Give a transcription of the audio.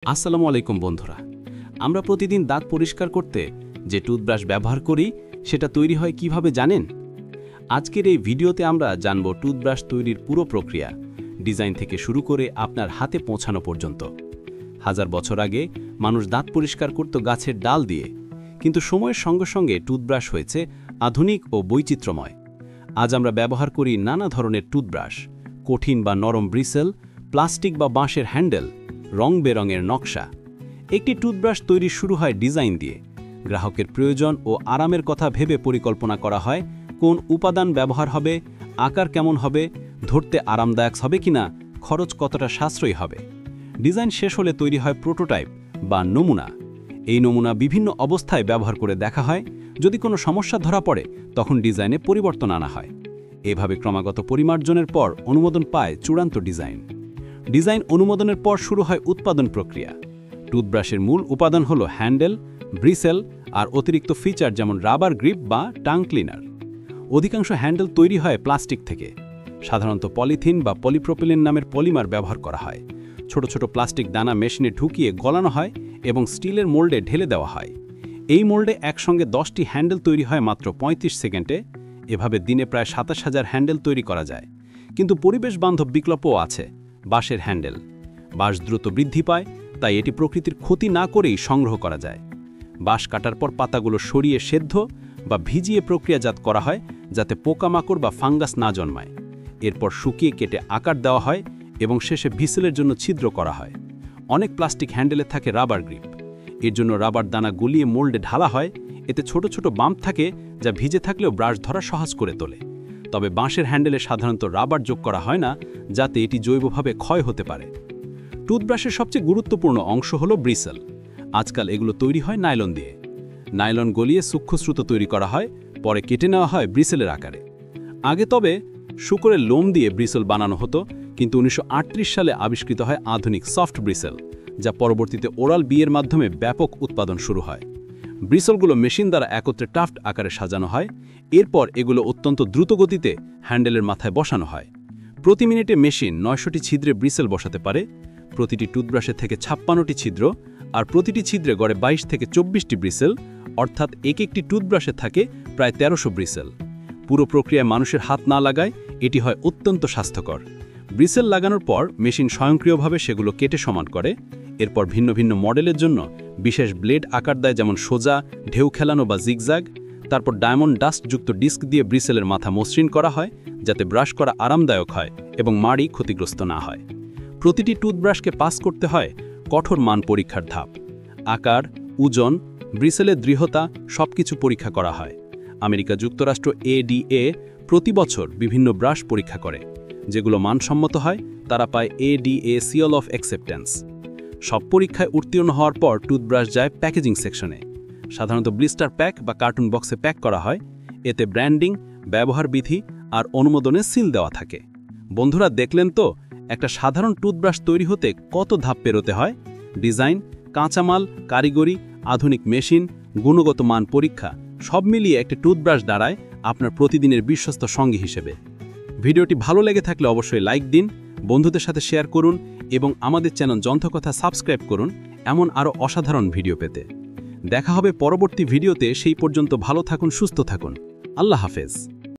আসসালামু আলাইকুম বন্ধুরা। আমরা প্রতিদিন দাঁত পরিষ্কার করতে যে টুথব্রাশ ব্যবহার করি সেটা তৈরি হয় কিভাবে জানেন? আজকের এই ভিডিওতে আমরা জানব টুথব্রাশ তৈরির পুরো প্রক্রিয়া, ডিজাইন থেকে শুরু করে আপনার হাতে পৌঁছানো পর্যন্ত। হাজার বছর আগে মানুষ দাঁত পরিষ্কার করত গাছের ডাল দিয়ে, কিন্তু সময়ের সঙ্গে সঙ্গে টুথব্রাশ হয়েছে আধুনিক ও বৈচিত্র্যময়। আজ আমরা ব্যবহার করি নানা ধরনের টুথব্রাশ, কঠিন বা নরম ব্রিসেল, প্লাস্টিক বা বাঁশের হ্যান্ডেল, রং বেরঙের নকশা। একটি টুথব্রাশ তৈরি শুরু হয় ডিজাইন দিয়ে। গ্রাহকের প্রয়োজন ও আরামের কথা ভেবে পরিকল্পনা করা হয় কোন উপাদান ব্যবহার হবে, আকার কেমন হবে, ধরতে আরামদায়ক হবে কিনা, খরচ কতটা সাশ্রয়ী হবে। ডিজাইন শেষ হলে তৈরি হয় প্রোটোটাইপ বা নমুনা। এই নমুনা বিভিন্ন অবস্থায় ব্যবহার করে দেখা হয়। যদি কোনো সমস্যা ধরা পড়ে তখন ডিজাইনে পরিবর্তন আনা হয়। এভাবে ক্রমাগত পরিমার্জনের পর অনুমোদন পায় চূড়ান্ত ডিজাইন। ডিজাইন অনুমোদনের পর শুরু হয় উৎপাদন প্রক্রিয়া। টুথব্রাশের মূল উপাদান হল হ্যান্ডেল, ব্রিসেল আর অতিরিক্ত ফিচার যেমন রাবার গ্রিপ বা টাং ক্লিনার। অধিকাংশ হ্যান্ডেল তৈরি হয় প্লাস্টিক থেকে। সাধারণত পলিথিন বা পলিপ্রোপিলিন নামের পলিমার ব্যবহার করা হয়। ছোট ছোট প্লাস্টিক দানা মেশিনে ঢুকিয়ে গলানো হয় এবং স্টিলের মোল্ডে ঢেলে দেওয়া হয়। এই মোল্ডে একসঙ্গে 10টি হ্যান্ডেল তৈরি হয় মাত্র 35 সেকেন্ডে। এভাবে দিনে প্রায় 27,000 হ্যান্ডেল তৈরি করা যায়। কিন্তু পরিবেশ বান্ধব বিকল্পও আছে। বাঁশের হ্যান্ডেল। বাঁশ দ্রুত বৃদ্ধি পায়, তাই এটি প্রকৃতির ক্ষতি না করেই সংগ্রহ করা যায়। বাঁশ কাটার পর পাতাগুলো সরিয়ে সেদ্ধ বা ভিজিয়ে প্রক্রিয়াজাত করা হয় যাতে পোকামাকড় বা ফাঙ্গাস না জন্মায়। এরপর শুকিয়ে কেটে আকার দেওয়া হয় এবং শেষে ভিসেলের জন্য ছিদ্র করা হয়। অনেক প্লাস্টিক হ্যান্ডেলে থাকে রাবার গ্রিপ। এর জন্য রাবার দানা গলিয়ে মোল্ডে ঢালা হয়। এতে ছোট ছোট বাম্প থাকে যা ভিজে থাকলেও ব্রাশ ধরা সহজ করে তোলে। তবে বাঁশের হ্যান্ডেলে সাধারণত রাবার যোগ করা হয় না, যাতে এটি জৈবভাবে ক্ষয় হতে পারে। টুথব্রাশের সবচেয়ে গুরুত্বপূর্ণ অংশ হল ব্রিসেল। আজকাল এগুলো তৈরি হয় নাইলন দিয়ে। নাইলন গলিয়ে সূক্ষ্মস্রুত তৈরি করা হয়, পরে কেটে নেওয়া হয় ব্রিসেলের আকারে। আগে তবে শূকরের লোম দিয়ে ব্রিসেল বানানো হতো, কিন্তু 1938 সালে আবিষ্কৃত হয় আধুনিক সফট ব্রিসেল, যা পরবর্তীতে ওরাল বিয়ের মাধ্যমে ব্যাপক উৎপাদন শুরু হয়। ব্রিসেলগুলো মেশিন দ্বারা একত্রে টাফট আকারে সাজানো হয়। এরপর এগুলো অত্যন্ত দ্রুত গতিতে হ্যান্ডেলের মাথায় বসানো হয়। প্রতি মিনিটে মেশিন 900টি ছিদ্রে ব্রিসেল বসাতে পারে। প্রতিটি টুথব্রাশের থেকে 56টি ছিদ্র, আর প্রতিটি ছিদ্রে গড়ে 22 থেকে 24টি ব্রিসেল, অর্থাৎ একটি টুথব্রাশে থাকে প্রায় 1300 ব্রিসেল। পুরো প্রক্রিয়ায় মানুষের হাত না লাগায় এটি হয় অত্যন্ত স্বাস্থ্যকর। ব্রিসেল লাগানোর পর মেশিন স্বয়ংক্রিয়ভাবে সেগুলো কেটে সমান করে। এরপর ভিন্ন ভিন্ন মডেলের জন্য বিশেষ ব্লেড আকার দেয়, যেমন সোজা, ঢেউ খেলানো বা জিগজ্যাগ। তারপর ডায়মন্ড ডাস্টযুক্ত ডিস্ক দিয়ে ব্রিসেলের মাথা মসৃণ করা হয়, যাতে ব্রাশ করা আরামদায়ক হয় এবং মাড়ি ক্ষতিগ্রস্ত না হয়। প্রতিটি টুথব্রাশকে পাস করতে হয় কঠোর মান পরীক্ষার ধাপ। আকার, ওজন, ব্রিসেলের দৃঢ়তা সবকিছু পরীক্ষা করা হয়। আমেরিকা যুক্তরাষ্ট্র ADA প্রতি বছর বিভিন্ন ব্রাশ পরীক্ষা করে। যেগুলো মানসম্মত হয় তারা পায় ADA সিল অফ অ্যাকসেপ্টেন্স। সব পরীক্ষায় উত্তীর্ণ হওয়ার পর টুথব্রাশ যায় প্যাকেজিং সেকশনে। সাধারণত ব্লিস্টার প্যাক বা কার্টুন বক্সে প্যাক করা হয়। এতে ব্র্যান্ডিং, ব্যবহার বিধি আর অনুমোদনের সিল দেওয়া থাকে। বন্ধুরা, দেখলেন তো একটা সাধারণ টুথব্রাশ তৈরি হতে কত ধাপ পেরোতে হয়। ডিজাইন, কাঁচামাল, কারিগরি, আধুনিক মেশিন, গুণগত মান পরীক্ষা সব মিলিয়ে একটি টুথব্রাশ দাঁড়ায় আপনার প্রতিদিনের বিশ্বস্ত সঙ্গী হিসেবে। ভিডিওটি ভালো লেগে থাকলে অবশ্যই লাইক দিন, বন্ধুদের সাথে শেয়ার করুন এবং আমাদের চ্যানেল যন্ত্রকথা সাবস্ক্রাইব করুন এমন আরও অসাধারণ ভিডিও পেতে। দেখা হবে পরবর্তী ভিডিওতে। সেই পর্যন্ত ভালো থাকুন, সুস্থ থাকুন। আল্লাহ হাফেজ।